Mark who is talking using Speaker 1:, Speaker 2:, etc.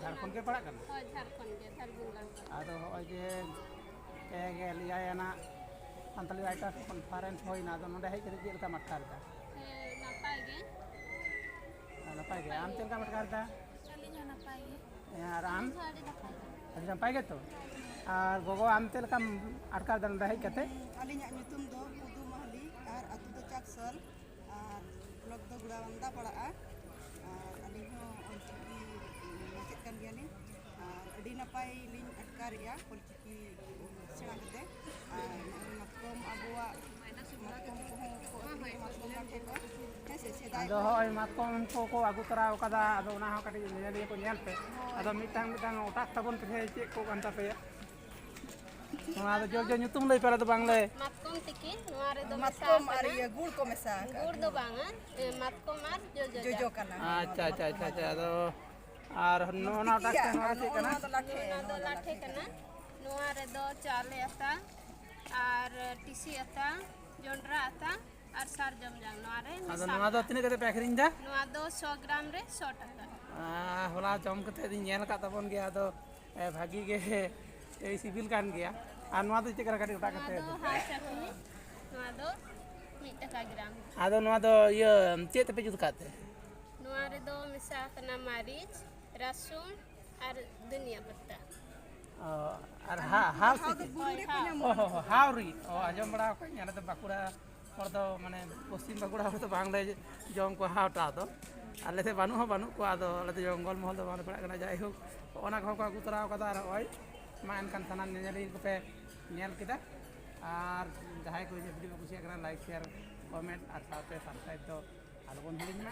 Speaker 1: झारखंड के पड़ा करना
Speaker 2: ᱦᱳᱭ ঝাড়খণ্ড ᱜᱮ ᱫᱷᱟᱨᱵᱩᱝᱜᱟ
Speaker 1: आदो होय जे के लियाना सानताली राइटर्स कॉन्फ्रेंस होइना आदो नोडे हेज कते चेलका मटकारदा
Speaker 2: नापाय गे
Speaker 1: नपाय गे आम चेलका मटकारदा
Speaker 2: ᱟᱹᱞᱤᱧ ᱦᱚᱸ ᱱᱟᱯᱟᱭ ᱜᱮ
Speaker 1: यार आम
Speaker 2: ᱟᱹᱞᱤᱧ ᱦᱚᱸ ᱟᱹᱰᱤ ᱱᱟᱯᱟᱭ ᱜᱮ
Speaker 1: अभी नपाय गे तो और गोगो आम चेलका अटकारदा नोडे हेज कते
Speaker 3: अलिᱧᱟᱜ ᱧᱩᱛᱩᱢ ᱫᱚ ᱯᱩᱫᱩ ᱢᱟᱦᱞᱤ ᱟᱨ ᱟᱹᱛᱩ ᱫᱚ ᱪᱟᱠᱥᱚᱞ ᱟᱨ ᱵᱞᱚᱠ ᱫᱚ ᱜᱩᱲᱟᱵᱟᱱᱫᱟ ᱯᱟᱲᱟᱜᱼᱟ ᱟᱨ ᱟᱹᱞᱤᱧ ᱦᱚᱸ ᱚᱞᱪᱤᱠᱤ ᱢᱟᱪᱮᱫ ᱠᱟᱱ ᱜᱮᱭᱟᱞᱤᱧ ᱟᱨ ᱟᱹᱰᱤ ᱱᱟᱯᱟᱭ ᱞᱤᱧ ᱟᱴᱠᱟᱨᱮᱜᱼᱟ ᱚᱞᱪᱤᱠᱤ ᱥᱮᱬᱟ ᱠᱟᱛᱮ ᱟᱨ ᱢᱟᱛᱠᱚᱢ ᱟᱵᱚᱣᱟᱜ ᱢᱟᱛᱠᱚᱢ ᱠᱚᱦᱚᱸ ᱠᱚ ᱟᱹᱠᱷᱨᱤᱧ ᱢᱟᱛᱠᱚᱢ ᱞᱟᱴᱷᱮ ᱠᱚ ᱦᱮᱸᱥᱮ ᱥᱮᱫᱟᱭ
Speaker 1: आदो होय मातकोम को आगु तरा ओकादा आदो उना हो कटी नेलिए को नेल पे आदो मिटांग मिटांग ओटाक तबन पे चे को कांता पे नोआ दो जो ᱧᱩᱛᱩᱢ लई पेरा दो बांगले
Speaker 2: ᱢᱟᱛᱠᱚᱢ ᱛᱤᱠᱤ ᱱᱚᱣᱟ ᱨᱮᱫᱚ
Speaker 3: ᱢᱟᱛᱠᱚᱢ ᱟᱨ ᱤᱭᱟᱹ ᱜᱩᱲ ᱠᱚ ᱢᱮᱥᱟ ᱟᱠᱟᱫᱟ
Speaker 2: ᱜᱩᱲ ᱫᱚ ᱵᱟᱝᱟ ᱢᱟᱛᱠᱚᱢ ᱟᱨ ᱡᱚᱡᱚ
Speaker 3: ᱡᱚᱡᱚ ᱠᱟᱱᱟ
Speaker 1: अच्छा अच्छा अच्छा अच्छा आदो और नोना ओटाक ते नोआ चे कना
Speaker 3: ᱱᱚᱣᱟ ᱫᱚ ᱞᱟᱴᱷᱮ
Speaker 2: ᱱᱚᱣᱟ ᱫᱚ ᱞᱟᱴᱷᱮ ᱠᱟᱱᱟ ᱱᱚᱣᱟ ᱨᱮᱫᱚ ᱪᱟᱣᱞᱮ ᱟᱛᱟ ᱟᱨ ᱴᱤᱥᱤ ᱟᱛᱟ ᱡᱚᱱᱰᱨᱟ ᱟᱛᱟ ᱟᱨ ᱥᱟᱨᱡᱚᱢ ᱡᱟᱝ ᱱᱚᱣᱟ रे
Speaker 1: आदो नोआ दो तिने कते पे अखरिन दा
Speaker 2: नोआ दो 100 ग्राम रे 100 टाका
Speaker 1: होला जम कते दिन नेल का तबन गया आदो भागी गे ए सिविल कान गया और नोआ दो चेकरा कटी ओटाक
Speaker 2: नोआ
Speaker 1: कते
Speaker 2: दो हाफ चटनी नोआ दो 1 टाका ग्राम
Speaker 1: आदो नोआ दो ये चे ते पे जुत काते
Speaker 2: नोआ रे दो मिसा कना मारिच रसुन और धनिया पत्ता
Speaker 1: और हाउ
Speaker 2: होय हाफ
Speaker 1: ओहो हावरी ओ आजम बड़ा को याने तो बाकुड़ा और तो माने पश्चिम बाकुड़ा तो बांगले जम को हावटा दो आले ते बानु हो बानु को आदो आले ते जंगल महल दो बानु पड़ा कना जाय हो ओना को आगु तराव कदा और ओय मान कान थाना नेली को पे नेल किदा और जहाय को वीडियो को कुसिया करा लाइक शेयर कमेंट और साथे सब्सक्राइब तो आलो बन हिलिन